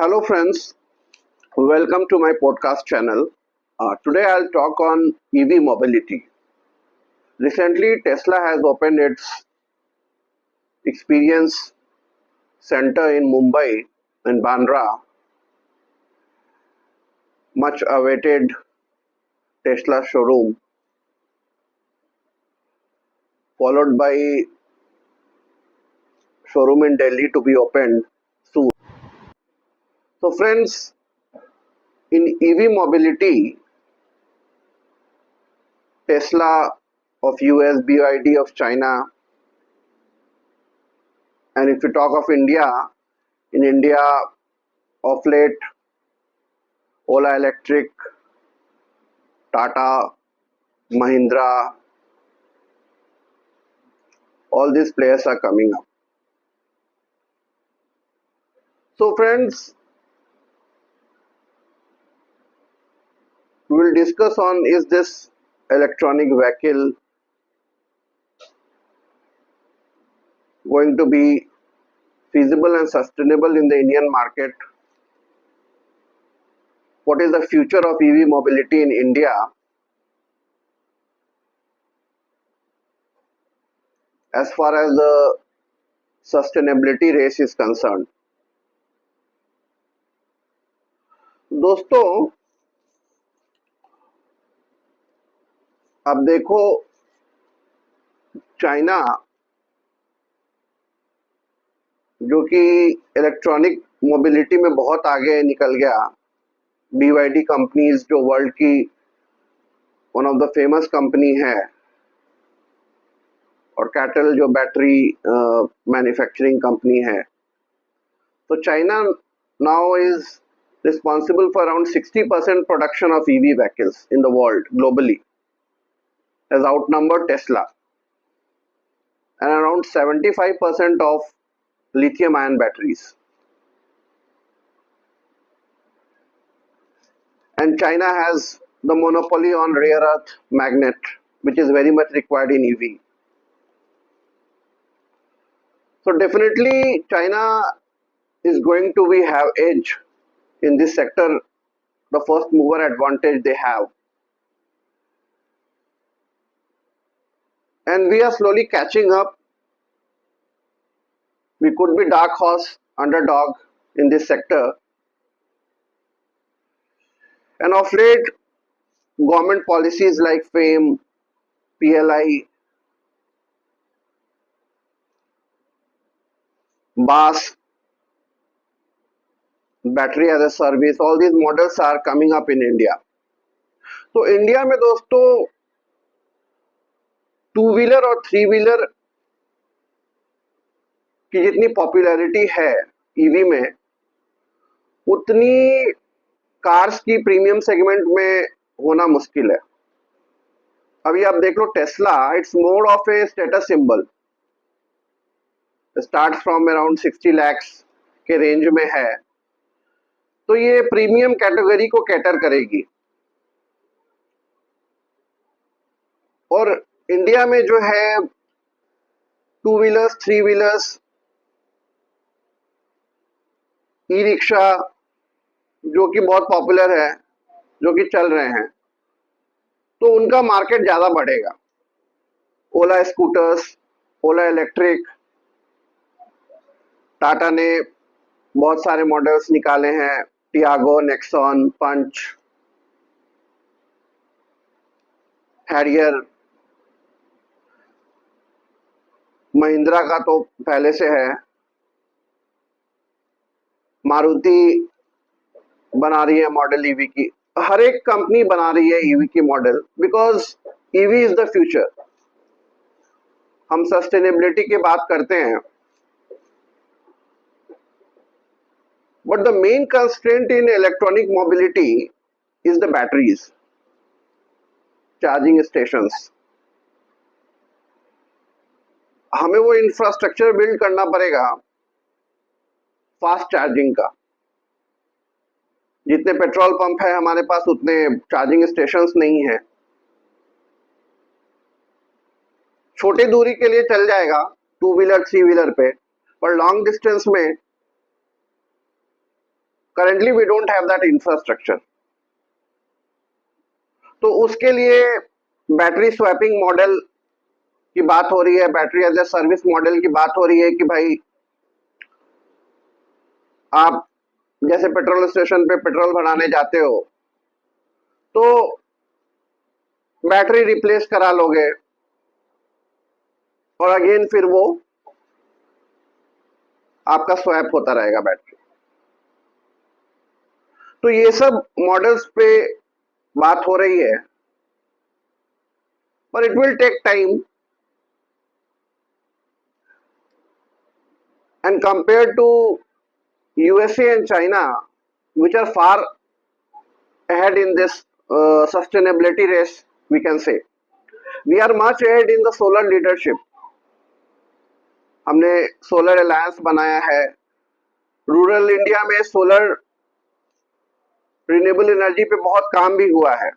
Hello, friends. Welcome to my podcast channel. Today, I'll talk on EV mobility. Recently, Tesla has opened its experience center in Mumbai, in Bandra, much awaited Tesla showroom, followed by showroom in Delhi to be opened soon. So, friends, in EV mobility, Tesla of US, BYD of China, and if you talk of India, in India, of late, Ola Electric, Tata, Mahindra, all these players are coming up. So, friends, we will discuss on is this electronic vehicle going to be feasible and sustainable in the Indian market? What is the future of EV mobility in India as far as the sustainability race is concerned? दोस्तों, अब देखो, China जो कि electronic mobility में बहुत आगे निकल गया, BYD कंपनीज जो वर्ल्ड की one of the famous company है, और कैटल जो बैटरी मैन्युफैक्चरिंग कंपनी है, तो China now is responsible for around 60% production of EV vehicles in the world globally, has outnumbered Tesla, and around 75% of lithium ion batteries. And China has the monopoly on rare earth magnet, which is very much required in EV. So definitely China is going to be have edge in this sector, the first mover advantage they have. And we are slowly catching up. We could be dark horse, underdog in this sector. And of late, government policies like FAME, PLI, BAS, battery as a service, all these models are coming up in India. तो India में दोस्तों two wheeler और three wheeler की जितनी popularity है EV में, उतनी cars की प्रीमियम सेगमेंट में होना मुश्किल है. अभी आप देख लो Tesla, it's more of a status symbol, start from around 60 lakhs के रेंज में है, तो ये प्रीमियम कैटेगरी को कैटर करेगी. और इंडिया में जो है two wheelers, three wheelers, e rickshaw जो कि बहुत पॉपुलर है, जो कि चल रहे हैं, तो उनका मार्केट ज़्यादा बढ़ेगा. ओला स्कूटर्स, ओला इलेक्ट्रिक, टाटा ने बहुत सारे मॉडल्स निकाले हैं, टियागो, नेक्सॉन, पंच, हैरियर. महिंद्रा का तो पहले से है, मारुति बना रही है मॉडल ईवी की. हर एक कंपनी बना रही है ईवी की model, because EV is the future. हम सस्टेनेबिलिटी की बात करते हैं, but the main constraint in electronic mobility is the batteries, charging stations. हमें वो इंफ्रास्ट्रक्चर बिल्ड करना पड़ेगा फास्ट चार्जिंग का. जितने पेट्रोल पंप है हमारे पास, उतने चार्जिंग स्टेशंस नहीं है. छोटी दूरी के लिए चल जाएगा टू व्हीलर, थ्री व्हीलर पे, पर लॉन्ग डिस्टेंस में currently we don't have that infrastructure. तो उसके लिए बैटरी स्वैपिंग मॉडल की बात हो रही है, battery as a service model की बात हो रही है कि भाई आप जैसे पेट्रोल स्टेशन पे पेट्रोल भराने जाते हो तो बैटरी रिप्लेस करा लोगे और अगेन फिर वो आपका स्वैप होता रहेगा बैटरी। तो ये सब मॉडल्स पे बात हो रही है, पर it will take time and compare to USA and China, which are far ahead in this sustainability race, we can say we are much ahead in the solar leadership. हमने सोलर अलायंस बनाया है, rural India में solar renewable energy पे बहुत काम भी हुआ है,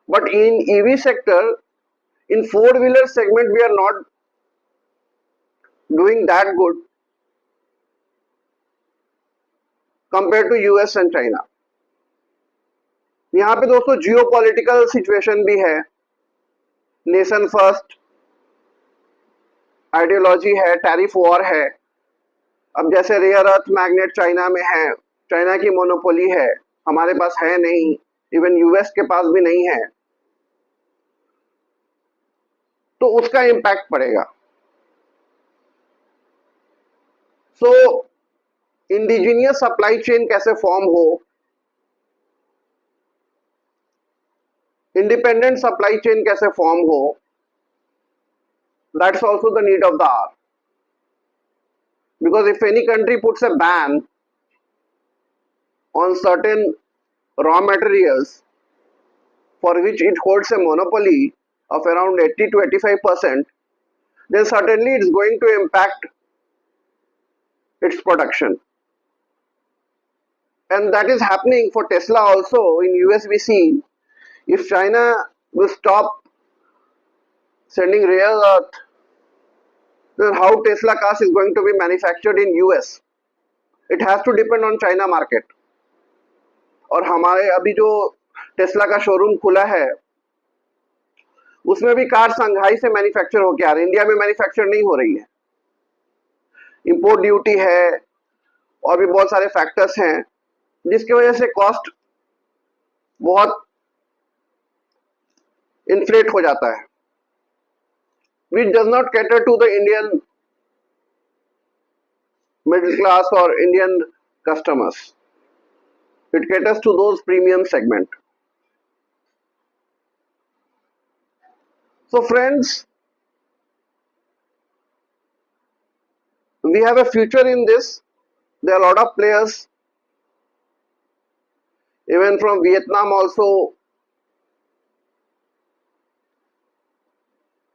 but in EV sector, in four wheeler segment we are not doing that good compare to US and China. यहाँ पे दोस्तों जियोपॉलिटिकल सिचुएशन भी है, नेशन फर्स्ट आइडियोलॉजी है, टैरिफ वॉर है। अब जैसे रेयर अर्थ मैग्नेट चाइना में है, चाइना की मोनोपोली है, हमारे पास है नहीं, इवन यूएस के पास भी नहीं है, तो उसका इम्पैक्ट पड़ेगा। सो इंडिजीनियस सप्लाई चेन कैसे फॉर्म हो, इंडिपेंडेंट सप्लाई चेन कैसे फॉर्म हो, that's also the need of the hour. Because if any country puts a ban on certain raw materials for which it holds a monopoly of around 80 to 85%, then certainly it's going to impact its production. And that is happening for Tesla also. In US we see, if China will stop sending rare earth, then how Tesla cars is going to be manufactured in US? It has to depend on China market. और हमारे अभी जो Tesla का showroom खुला है उसमें भी car संघाई से मैन्युफैक्चर होके आ रही है, इंडिया में मैन्युफैक्चर नहीं हो रही है, इंपोर्ट ड्यूटी है और भी बहुत सारे फैक्टर्स हैं जिसकी वजह से कॉस्ट बहुत इन्फ्लेट हो जाता है, which does not cater to the Indian middle class or Indian customers. It caters to those premium segment. So friends, we have a future in this. There are a lot of players, even from Vietnam also.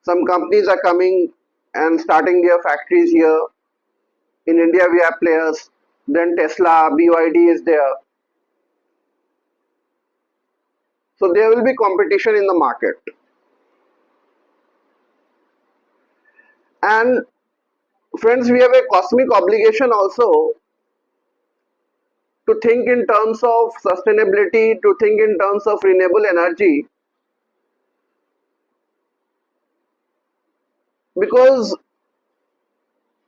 Some companies are coming and starting their factories here. In India we have players, then Tesla, BYD is there. So there will be competition in the market. And friends, we have a cosmic obligation also to think in terms of sustainability, to think in terms of renewable energy, because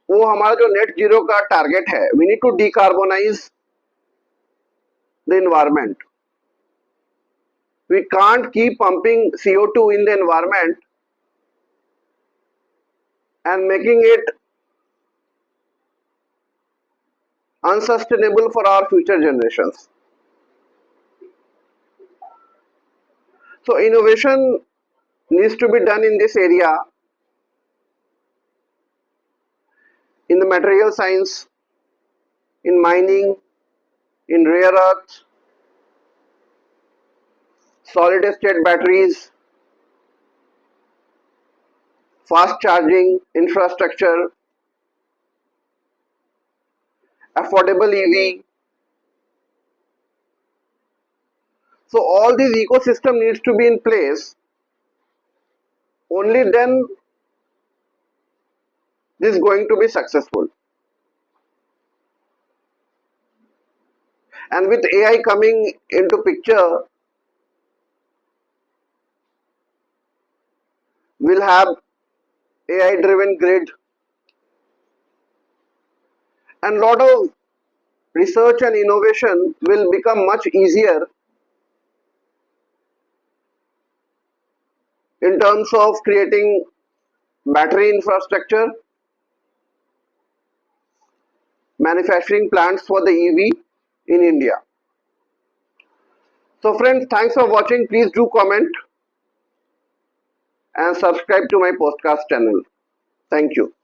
वो हमारा जो net zero का target है, we need to decarbonize the environment. We can't keep pumping CO2 in the environment and making it unsustainable for our future generations. So innovation needs to be done in this area, in the material science, in mining, in rare earth, solid state batteries, fast charging infrastructure, affordable EV. So all these ecosystem needs to be in place. Only then this is going to be successful. And with AI coming into picture, we'll have AI driven grid and lot of research and innovation will become much easier in terms of creating battery infrastructure, manufacturing plants for the EV in India. So friends, thanks for watching. Please do comment and subscribe to my podcast channel. Thank you.